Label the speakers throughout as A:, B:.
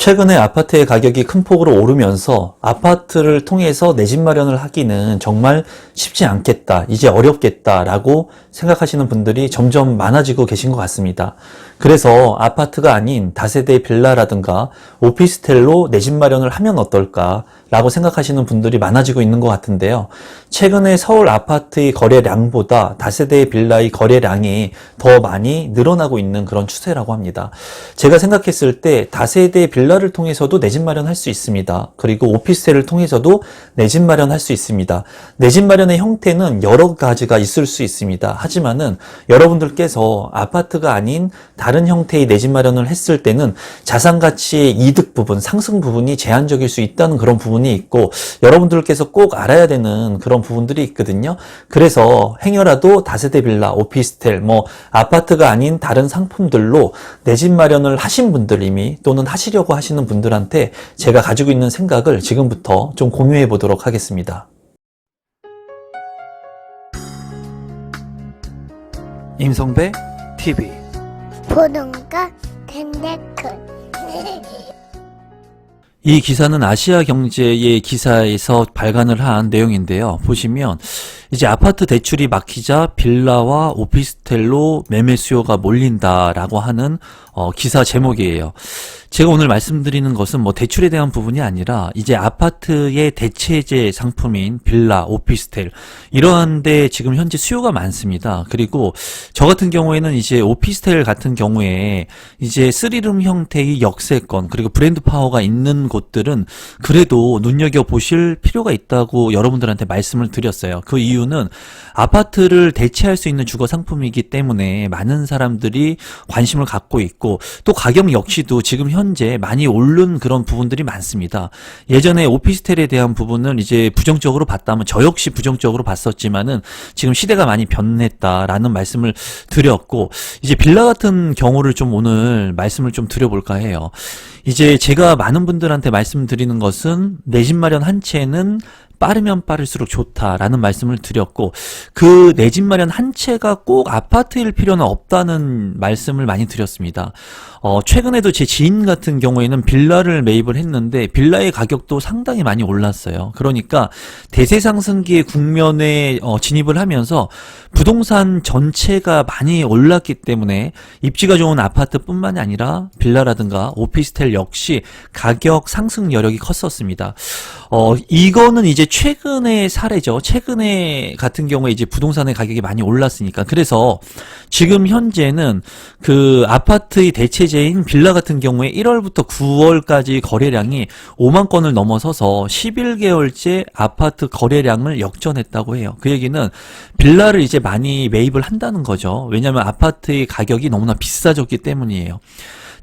A: 최근에 아파트의 가격이 큰 폭으로 오르면서 아파트를 통해서 내 집 마련을 하기는 정말 쉽지 않겠다, 이제 어렵겠다라고 생각하시는 분들이 점점 많아지고 계신 것 같습니다. 그래서 아파트가 아닌 다세대 빌라라든가 오피스텔로 내 집 마련을 하면 어떨까 라고 생각하시는 분들이 많아지고 있는 것 같은데요. 최근에 서울 아파트의 거래량보다 다세대 빌라의 거래량이 더 많이 늘어나고 있는 그런 추세라고 합니다. 제가 생각했을 때 다세대 빌라를 통해서도 내 집 마련할 수 있습니다. 그리고 오피스텔을 통해서도 내 집 마련할 수 있습니다. 내 집 마련의 형태는 여러 가지가 있을 수 있습니다. 하지만은 여러분들께서 아파트가 아닌 다른 형태의 내 집 마련을 했을 때는 자산가치의 이득 부분, 상승 부분이 제한적일 수 있다는 그런 부분이 있고, 여러분들께서 꼭 알아야 되는 그런 부분들이 있거든요. 그래서 행여라도 다세대 빌라, 오피스텔, 아파트가 아닌 다른 상품들로 내 집 마련을 하신 분들, 이미 또는 하시려고 하시는 분들한테 제가 가지고 있는 생각을 지금부터 좀 공유해 보도록 하겠습니다. 임성배 TV
B: 보동과 텐데크.
A: 이 기사는 아시아경제의 기사에서 발간을 한 내용인데요. 보시면 이제 아파트 대출이 막히자 빌라와 오피스텔로 매매 수요가 몰린다라고 하는 기사 제목이에요. 제가 오늘 말씀드리는 것은 대출에 대한 부분이 아니라 이제 아파트의 대체재 상품인 빌라, 오피스텔, 이러한데 지금 현재 수요가 많습니다. 그리고 저 같은 경우에는 이제 오피스텔 같은 경우에 이제 3룸 형태의 역세권, 그리고 브랜드 파워가 있는 곳들은 그래도 눈여겨보실 필요가 있다고 여러분들한테 말씀을 드렸어요. 그 이유는 아파트를 대체할 수 있는 주거 상품이기 때문에 많은 사람들이 관심을 갖고 있고, 또 가격 역시도 지금 현재 많이 오른 그런 부분들이 많습니다. 예전에 오피스텔에 대한 부분은 이제 부정적으로 봤다면, 저 역시 부정적으로 봤었지만은 지금 시대가 많이 변했다라는 말씀을 드렸고, 이제 빌라 같은 경우를 좀 오늘 말씀을 좀 드려볼까 해요. 이제 제가 많은 분들한테 말씀드리는 것은 내 집 마련 한 채는 빠르면 빠를수록 좋다라는 말씀을 드렸고, 그 내 집 마련 한 채가 꼭 아파트일 필요는 없다는 말씀을 많이 드렸습니다. 최근에도 제 지인 같은 경우에는 빌라를 매입을 했는데 빌라의 가격도 상당히 많이 올랐어요. 그러니까 대세 상승기의 국면에 진입을 하면서 부동산 전체가 많이 올랐기 때문에 입지가 좋은 아파트뿐만이 아니라 빌라라든가 오피스텔 역시 가격 상승 여력이 컸었습니다. 이거는 이제 최근의 사례죠. 최근에 같은 경우에 이제 부동산의 가격이 많이 올랐으니까. 그래서 지금 현재는 그 아파트의 대체재인 빌라 같은 경우에 1월부터 9월까지 거래량이 5만 건을 넘어서서 11개월째 아파트 거래량을 역전했다고 해요. 그 얘기는 빌라를 이제 많이 매입을 한다는 거죠. 왜냐하면 아파트의 가격이 너무나 비싸졌기 때문이에요.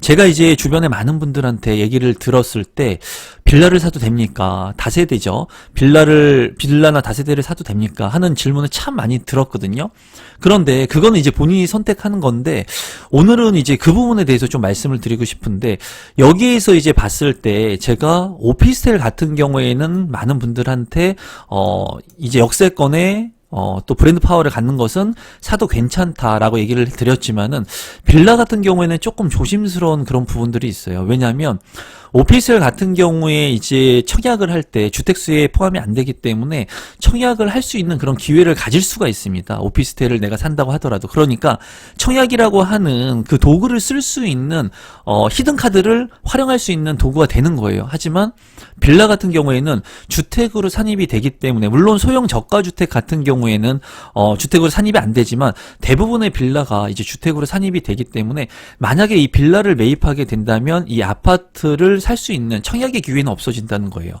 A: 제가 이제 주변에 많은 분들한테 얘기를 들었을 때 빌라를 사도 됩니까? 다세대죠. 빌라나 다세대를 사도 됩니까? 하는 질문을 참 많이 들었거든요. 그런데 그거는 이제 본인이 선택하는 건데, 오늘은 이제 그 부분에 대해서 좀 말씀을 드리고 싶은데, 여기에서 이제 봤을 때 제가 오피스텔 같은 경우에는 많은 분들한테 이제 역세권에 또 브랜드 파워를 갖는 것은 사도 괜찮다라고 얘기를 드렸지만은, 빌라 같은 경우에는 조금 조심스러운 그런 부분들이 있어요. 왜냐하면 오피스텔 같은 경우에 이제 청약을 할 때 주택수에 포함이 안 되기 때문에 청약을 할 수 있는 그런 기회를 가질 수가 있습니다. 오피스텔을 내가 산다고 하더라도. 그러니까 청약이라고 하는 그 도구를 쓸 수 있는 히든카드를 활용할 수 있는 도구가 되는 거예요. 하지만 빌라 같은 경우에는 주택으로 산입이 되기 때문에, 물론 소형 저가주택 같은 경우에는 주택으로 산입이 안 되지만 대부분의 빌라가 이제 주택으로 산입이 되기 때문에, 만약에 이 빌라를 매입하게 된다면 이 아파트를 살 수 있는 청약의 기회는 없어진다는 거예요.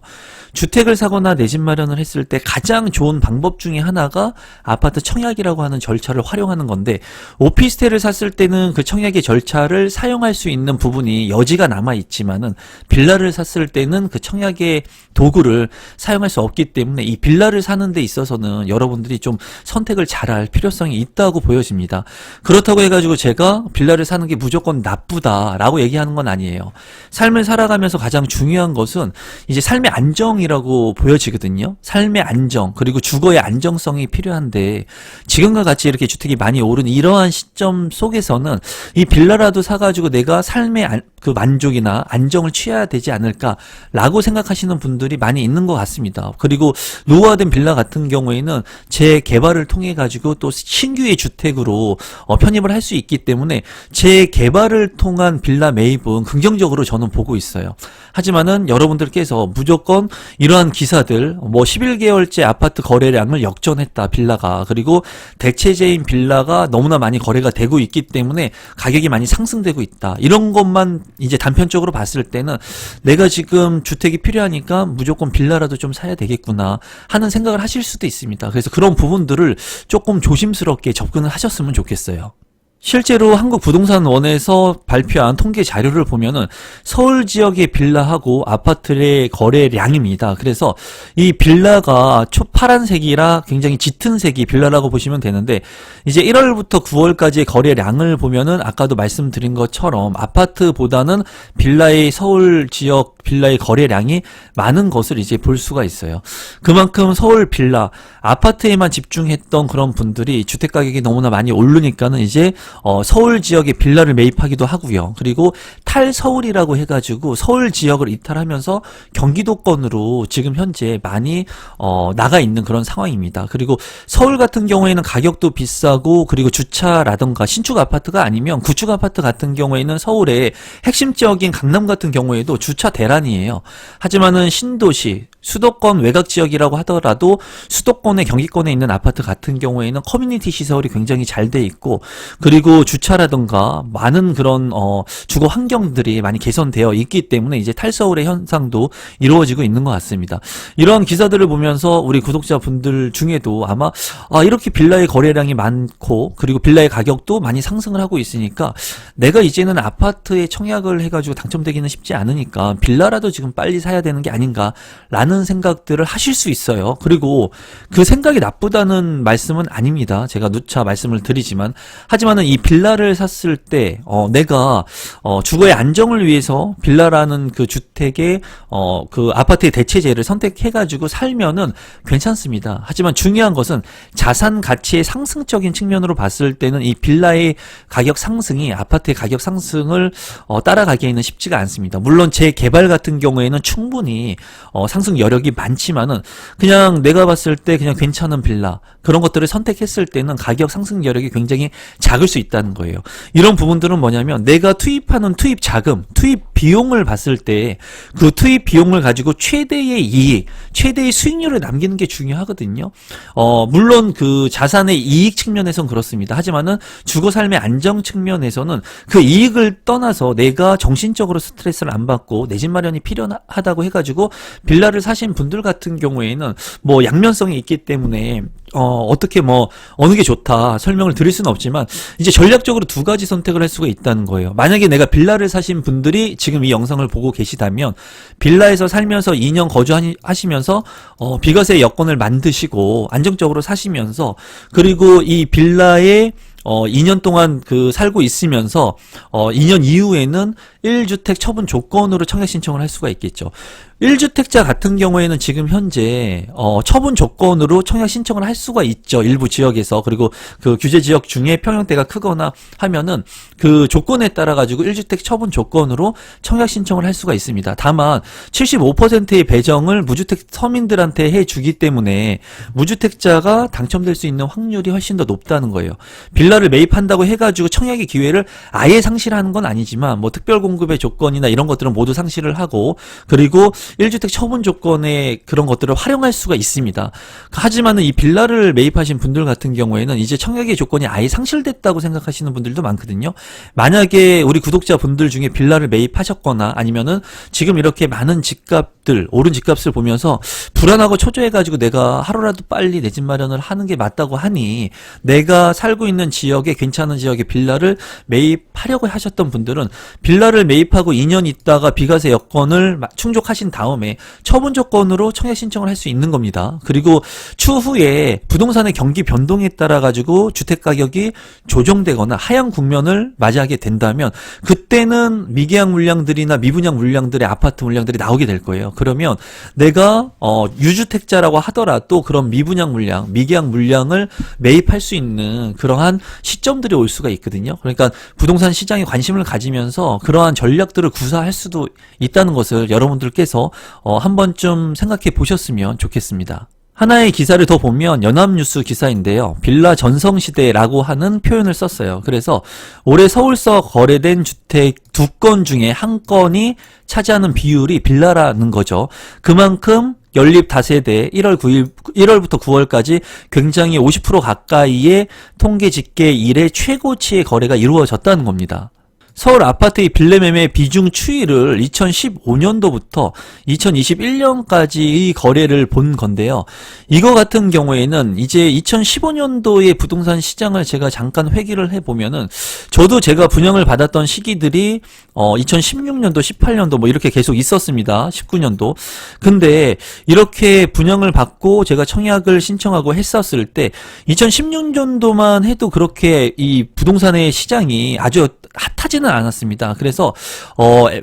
A: 주택을 사거나 내 집 마련을 했을 때 가장 좋은 방법 중에 하나가 아파트 청약이라고 하는 절차를 활용하는 건데, 오피스텔을 샀을 때는 그 청약의 절차를 사용할 수 있는 부분이 여지가 남아 있지만은 빌라를 샀을 때는 그 청약의 도구를 사용할 수 없기 때문에 이 빌라를 사는 데 있어서는 여러분들 분들이 좀 선택을 잘할 필요성이 있다고 보여집니다. 그렇다고 해가지고 제가 빌라를 사는 게 무조건 나쁘다라고 얘기하는 건 아니에요. 삶을 살아가면서 가장 중요한 것은 이제 삶의 안정이라고 보여지거든요. 삶의 안정, 그리고 주거의 안정성이 필요한데 지금과 같이 이렇게 주택이 많이 오른 이러한 시점 속에서는 이 빌라라도 사가지고 내가 삶의 그 만족이나 안정을 취해야 되지 않을까라고 생각하시는 분들이 많이 있는 것 같습니다. 그리고 노후화된 빌라 같은 경우에는 재개발을 통해 가지고 또 신규의 주택으로 편입을 할 수 있기 때문에 재개발을 통한 빌라 매입은 긍정적으로 저는 보고 있어요. 하지만은 여러분들께서 무조건 이러한 기사들, 뭐 11개월째 아파트 거래량을 역전했다, 빌라가. 그리고 대체재인 빌라가 너무나 많이 거래가 되고 있기 때문에 가격이 많이 상승되고 있다, 이런 것만 이제 단편적으로 봤을 때는 내가 지금 주택이 필요하니까 무조건 빌라라도 좀 사야 되겠구나 하는 생각을 하실 수도 있습니다. 그래서 그런 부분들을 조금 조심스럽게 접근을 하셨으면 좋겠어요. 실제로 한국부동산원에서 발표한 통계 자료를 보면은 서울 지역의 빌라하고 아파트의 거래량입니다. 그래서 이 빌라가 초파란색이라 굉장히 짙은 색이 빌라라고 보시면 되는데, 이제 1월부터 9월까지의 거래량을 보면은 아까도 말씀드린 것처럼 아파트보다는 빌라의 서울 지역 빌라의 거래량이 많은 것을 이제 볼 수가 있어요. 그만큼 서울 빌라, 아파트에만 집중했던 그런 분들이 주택 가격이 너무나 많이 오르니까는 이제 서울 지역에 빌라를 매입하기도 하고요. 그리고 탈서울이라고 해가지고 서울 지역을 이탈하면서 경기도권으로 지금 현재 많이 나가 있는 그런 상황입니다. 그리고 서울 같은 경우에는 가격도 비싸고, 그리고 주차라던가 신축 아파트가 아니면 구축 아파트 같은 경우에는 서울의 핵심 지역인 강남 같은 경우에도 주차 대란이에요. 하지만은 신도시, 수도권 외곽 지역이라고 하더라도 수도권의 경기권에 있는 아파트 같은 경우에는 커뮤니티 시설이 굉장히 잘 돼 있고, 그리고 주차라든가 많은 그런 주거 환경들이 많이 개선되어 있기 때문에 이제 탈서울의 현상도 이루어지고 있는 것 같습니다. 이런 기사들을 보면서 우리 구독자분들 중에도 아마 이렇게 빌라의 거래량이 많고, 그리고 빌라의 가격도 많이 상승을 하고 있으니까 내가 이제는 아파트에 청약을 해가지고 당첨되기는 쉽지 않으니까 빌라라도 지금 빨리 사야 되는 게 아닌가 라는 생각들을 하실 수 있어요. 그리고 그 생각이 나쁘다는 말씀은 아닙니다. 제가 누차 말씀을 드리지만, 하지만은 이 빌라를 샀을 때 내가 주거의 안정을 위해서 빌라라는 그 주택의 그 아파트의 대체재를 선택해가지고 살면은 괜찮습니다. 하지만 중요한 것은 자산 가치의 상승적인 측면으로 봤을 때는 이 빌라의 가격 상승이 아파트의 가격 상승을 따라가기에는 쉽지가 않습니다. 물론 재개발 같은 경우에는 충분히 상승 여력이 많지만은 그냥 내가 봤을 때 그냥 괜찮은 빌라, 그런 것들을 선택했을 때는 가격 상승 여력이 굉장히 작을 수 있다는 거예요. 이런 부분들은 뭐냐면 내가 투입하는 투입 자금, 투입 비용을 봤을 때 그 투입 비용을 가지고 최대의 이익, 최대의 수익률을 남기는 게 중요하거든요. 물론 그 자산의 이익 측면에선 그렇습니다. 하지만은 주거 삶의 안정 측면에서는 그 이익을 떠나서 내가 정신적으로 스트레스를 안 받고 내 집 마련이 필요하다고 해가지고 빌라를 사신 분들 같은 경우에는 뭐 양면성이 있기 때문에 어떻게 뭐 어느 게 좋다 설명을 드릴 수는 없지만 이제 전략적으로 두 가지 선택을 할 수가 있다는 거예요. 만약에 내가 빌라를 사신 분들이 지금 이 영상을 보고 계시다면 빌라에서 살면서 2년 거주하시면서 비과세 여건을 만드시고 안정적으로 사시면서, 그리고 이 빌라에 2년 동안 살고 있으면서 2년 이후에는 1주택 처분 조건으로 청약 신청을 할 수가 있겠죠. 1주택자 같은 경우에는 지금 현재 처분 조건으로 청약 신청을 할 수가 있죠. 일부 지역에서. 그리고 그 규제 지역 중에 평형대가 크거나 하면은 그 조건에 따라 가지고 1주택 처분 조건으로 청약 신청을 할 수가 있습니다. 다만 75%의 배정을 무주택 서민들한테 해주기 때문에 무주택자가 당첨될 수 있는 확률이 훨씬 더 높다는 거예요. 빌라를 매입한다고 해가지고 청약의 기회를 아예 상실하는 건 아니지만 뭐 특별공급의 조건이나 이런 것들은 모두 상실을 하고, 그리고 1주택 처분 조건의 그런 것들을 활용할 수가 있습니다. 하지만은 이 빌라를 매입하신 분들 같은 경우에는 이제 청약의 조건이 아예 상실됐다고 생각하시는 분들도 많거든요. 만약에 우리 구독자분들 중에 빌라를 매입하셨거나 아니면은 지금 이렇게 많은 집값들, 오른 집값을 보면서 불안하고 초조해가지고 내가 하루라도 빨리 내 집 마련을 하는 게 맞다고 하니 내가 살고 있는 지역 지역에 괜찮은 지역에 빌라를 매입하려고 하셨던 분들은 빌라를 매입하고 2년 있다가 비과세 여건을 충족하신 다음에 처분 조건으로 청약 신청을 할 수 있는 겁니다. 그리고 추후에 부동산의 경기 변동에 따라 가지고 주택 가격이 조정되거나 하향 국면을 맞이하게 된다면 그때는 미계약 물량들이나 미분양 물량들의 아파트 물량들이 나오게 될 거예요. 그러면 내가 유주택자라고 하더라도 그런 미분양 물량, 미계약 물량을 매입할 수 있는 그러한 시점들이 올 수가 있거든요. 그러니까 부동산 시장에 관심을 가지면서 그러한 전략들을 구사할 수도 있다는 것을 여러분들께서 한 번쯤 생각해 보셨으면 좋겠습니다. 하나의 기사를 더 보면 연합뉴스 기사인데요. 빌라 전성시대라고 하는 표현을 썼어요. 그래서 올해 서울서 거래된 주택 2건 중에 1건이 차지하는 비율이 빌라라는 거죠. 그만큼 연립 다세대 1월부터 9월까지 굉장히 50% 가까이의 통계 집계 이래 최고치의 거래가 이루어졌다는 겁니다. 서울 아파트의 빌라 매매 비중 추이를 2015년도부터 2021년까지의 거래를 본 건데요. 이거 같은 경우에는 이제 2015년도의 부동산 시장을 제가 잠깐 회귀를 해보면은 저도 제가 분양을 받았던 시기들이 2016년도, 18년도 뭐 이렇게 계속 있었습니다. 19년도. 근데 이렇게 분양을 받고 제가 청약을 신청하고 했었을 때 2016년도만 해도 그렇게 이 부동산의 시장이 아주 핫하지는 않았습니다. 그래서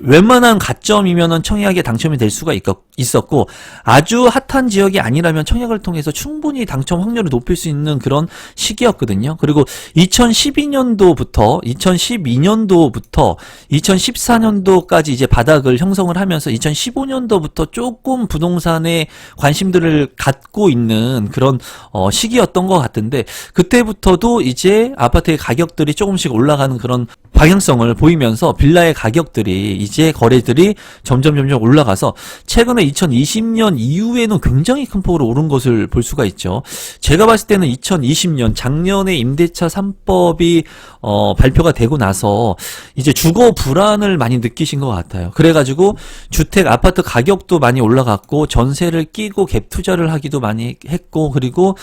A: 웬만한 가점이면은 청약에 당첨이 될 수가 있었고 아주 핫한 지역이 아니라면 청약을 통해서 충분히 당첨 확률을 높일 수 있는 그런 시기였거든요. 그리고 2012년도부터 2014년도까지 이제 바닥을 형성을 하면서 2015년도부터 조금 부동산에 관심들을 갖고 있는 그런 시기였던 것 같은데 그때부터도 이제 아파트의 가격들이 조금씩 올라가는 그런 방향성을 보이면서 빌라의 가격들이 이제 거래들이 점점 올라가서 최근에 2020년 이후에는 굉장히 큰 폭으로 오른 것을 볼 수가 있죠. 제가 봤을 때는 2020년 작년에 임대차 3법이 발표가 되고 나서 이제 주거 불안을 많이 느끼신 것 같아요. 그래가지고 주택 아파트 가격도 많이 올라갔고 전세를 끼고 갭 투자를 하기도 많이 했고 그리고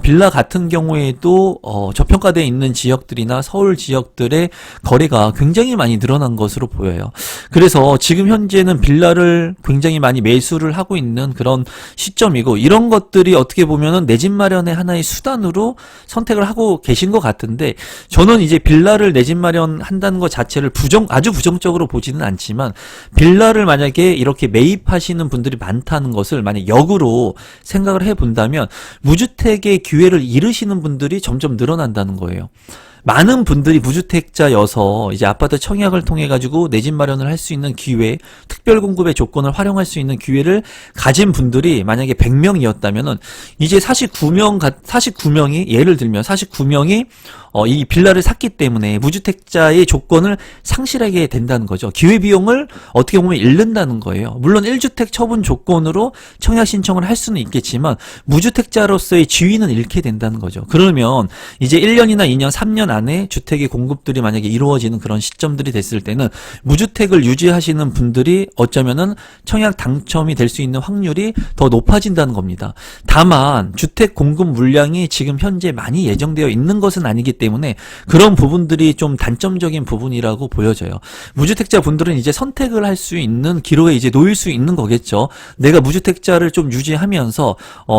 A: 빌라 같은 경우에도 저평가되어 있는 지역들이나 서울 지역들의 거래가 굉장히 많이 늘어난 것으로 보여요. 그래서 지금 현재는 빌라를 굉장히 많이 매수를 하고 있는 그런 시점이고 이런 것들이 어떻게 보면은 내 집 마련의 하나의 수단으로 선택을 하고 계신 것 같은데 저는 이제 빌라를 내 집 마련한다는 것 자체를 아주 부정적으로 보지는 않지만 빌라를 만약에 이렇게 매입하시는 분들이 많다는 것을 만약 역으로 생각을 해본다면 무주택의 기회를 잃으시는 분들이 점점 늘어난다는 거예요. 많은 분들이 무주택자여서 이제 아파트 청약을 통해 가지고 내 집 마련을 할 수 있는 기회, 특별 공급의 조건을 활용할 수 있는 기회를 가진 분들이 만약에 100명이었다면은 이제 49명이 예를 들면 49명이 이 빌라를 샀기 때문에 무주택자의 조건을 상실하게 된다는 거죠. 기회비용을 어떻게 보면 잃는다는 거예요. 물론 1주택 처분 조건으로 청약 신청을 할 수는 있겠지만 무주택자로서의 지위는 잃게 된다는 거죠. 그러면 이제 1년이나 2년, 3년 안에 주택의 공급들이 만약에 이루어지는 그런 시점들이 됐을 때는 무주택을 유지하시는 분들이 어쩌면은 청약 당첨이 될 수 있는 확률이 더 높아진다는 겁니다. 다만 주택 공급 물량이 지금 현재 많이 예정되어 있는 것은 아니기 때문에 그런 부분들이 좀 단점적인 부분이라고 보여져요. 무주택자 분들은 이제 선택을 할 수 있는 기로에 이제 놓일 수 있는 거겠죠. 내가 무주택자를 좀 유지하면서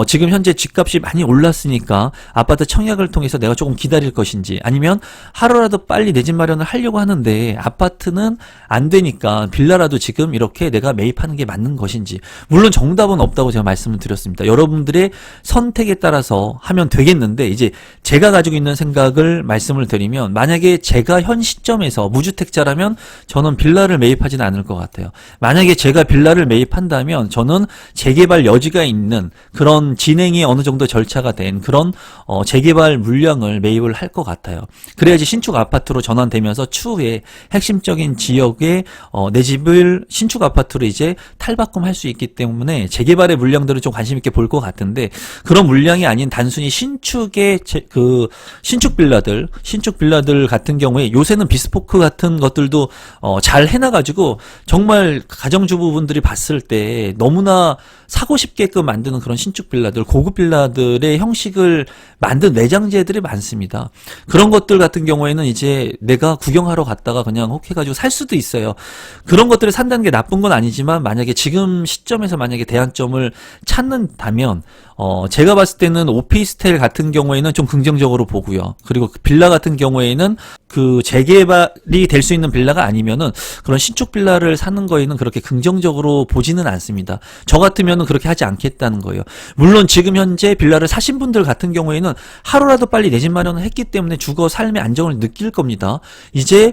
A: 지금 현재 집값이 많이 올랐으니까 아파트 청약을 통해서 내가 조금 기다릴 것인지 아니면 하루라도 빨리 내 집 마련을 하려고 하는데 아파트는 안 되니까 빌라라도 지금 이렇게 내가 매입하는 게 맞는 것인지 물론 정답은 없다고 제가 말씀을 드렸습니다. 여러분들의 선택에 따라서 하면 되겠는데 이제 제가 가지고 있는 생각을 말씀을 드리면 만약에 제가 현 시점에서 무주택자라면 저는 빌라를 매입하지는 않을 것 같아요. 만약에 제가 빌라를 매입한다면 저는 재개발 여지가 있는 그런 진행이 어느 정도 절차가 된 그런 재개발 물량을 매입을 할 것 같아요. 그래야지 신축 아파트로 전환되면서 추후에 핵심적인 지역에 내 집을 신축 아파트로 이제 탈바꿈할 수 있기 때문에 재개발의 물량들을 좀 관심 있게 볼 것 같은데 그런 물량이 아닌 단순히 신축의 신축 빌라 빌라들, 신축 빌라들 같은 경우에 요새는 비스포크 같은 것들도 잘 해놔가지고 정말 가정주부분들이 봤을 때 너무나 사고 싶게끔 만드는 그런 신축 빌라들, 고급 빌라들의 형식을 만든 매장재들이 많습니다. 그런 것들 같은 경우에는 이제 내가 구경하러 갔다가 그냥 혹해가지고 살 수도 있어요. 그런 것들을 산다는 게 나쁜 건 아니지만 만약에 지금 시점에서 만약에 대안점을 찾는다면 제가 봤을 때는 오피스텔 같은 경우에는 좀 긍정적으로 보고요. 그리고 그 빌라 같은 경우에는 그 재개발이 될 수 있는 빌라가 아니면은 그런 신축 빌라를 사는 거에는 그렇게 긍정적으로 보지는 않습니다. 저 같으면은 그렇게 하지 않겠다는 거예요. 물론 지금 현재 빌라를 사신 분들 같은 경우에는 하루라도 빨리 내 집 마련을 했기 때문에 주거 삶의 안정을 느낄 겁니다. 이제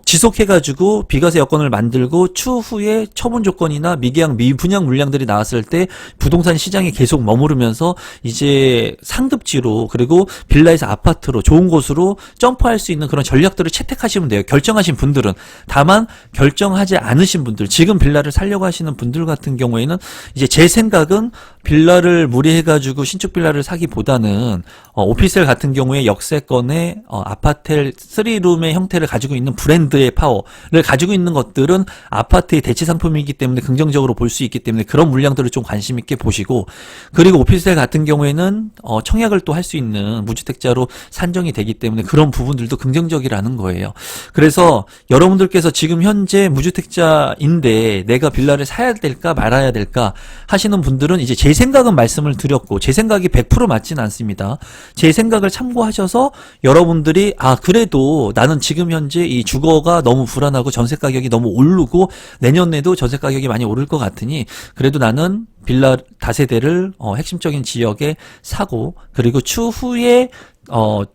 A: 지속해가지고 비과세 여건을 만들고 추후에 처분 조건이나 미계약 미분양 물량들이 나왔을 때 부동산 시장에 계속 머무르면서 이제 상급지로 그리고 빌라에서 아파트로 좋은 곳으로 점프할 수 있는 그런 전략들을 채택하시면 돼요. 결정하신 분들은. 다만 결정하지 않으신 분들, 지금 빌라를 살려고 하시는 분들 같은 경우에는 이제 제 생각은 빌라를 무리해가지고 신축 빌라를 사기보다는 오피스텔 같은 경우에 역세권의 아파텔 3룸의 형태를 가지고 있는 브랜드의 파워를 가지고 있는 것들은 아파트의 대체 상품이기 때문에 긍정적으로 볼 수 있기 때문에 그런 물량들을 좀 관심 있게 보시고, 그리고 오피스텔 같은 경우에는 청약을 또 할 수 있는 무주택자로 산정이 되기 때문에 그런 부분들도 긍정적이라는 거예요. 그래서 여러분들께서 지금 현재 무주택자인데 내가 빌라를 사야 될까 말아야 될까 하시는 분들은 이제 제 생각은 말씀을 드렸고 제 생각이 100% 맞진 않습니다. 제 생각을 참고하셔서 여러분들이 그래도 나는 지금 현재 이 주거가 너무 불안하고 전세 가격이 너무 오르고 내년에도 전세 가격이 많이 오를 것 같으니 그래도 나는 빌라 다세대를 핵심적인 지역에 사고 그리고 추후에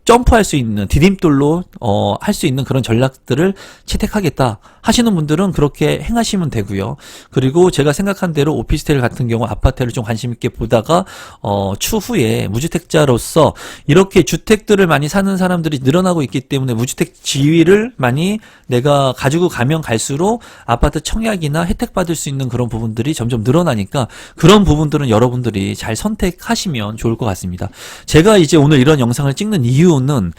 A: 점프할 수 있는 디딤돌로 할 수 있는 그런 전략들을 채택하겠다 하시는 분들은 그렇게 행하시면 되고요. 그리고 제가 생각한 대로 오피스텔 같은 경우 아파트를 좀 관심 있게 보다가 추후에 무주택자로서 이렇게 주택들을 많이 사는 사람들이 늘어나고 있기 때문에 무주택 지위를 많이 내가 가지고 가면 갈수록 아파트 청약이나 혜택 받을 수 있는 그런 부분들이 점점 늘어나니까 그런 부분들은 여러분들이 잘 선택하시면 좋을 것 같습니다. 제가 이제 오늘 이런 영상을 찍는 이유는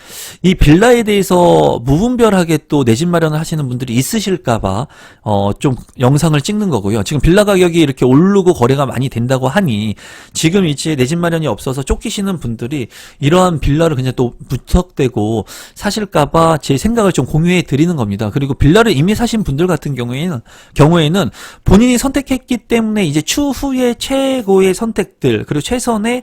A: 이 빌라에 대해서 무분별하게 또 내 집 마련을 하시는 분들이 있으실까봐 좀 영상을 찍는 거고요. 지금 빌라 가격이 이렇게 오르고 거래가 많이 된다고 하니 지금 이제 내 집 마련이 없어서 쫓기시는 분들이 이러한 빌라를 그냥 또 무턱대고 사실까봐 제 생각을 좀 공유해 드리는 겁니다. 그리고 빌라를 이미 사신 분들 같은 경우에는 본인이 선택했기 때문에 이제 추후에 최고의 선택들 그리고 최선의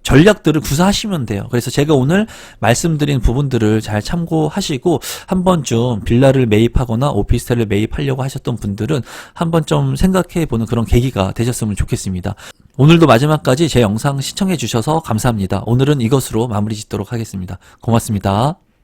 A: 전략들을 구사하시면 돼요. 그래서 제가 오늘 말씀드린 부분들을 잘 참고하시고 한 번쯤 빌라를 매입하거나 오피스텔을 매입하려고 하셨던 분들은 한번 좀 생각해보는 그런 계기가 되셨으면 좋겠습니다. 오늘도 마지막까지 제 영상 시청해 주셔서 감사합니다. 오늘은 이것으로 마무리 짓도록 하겠습니다. 고맙습니다.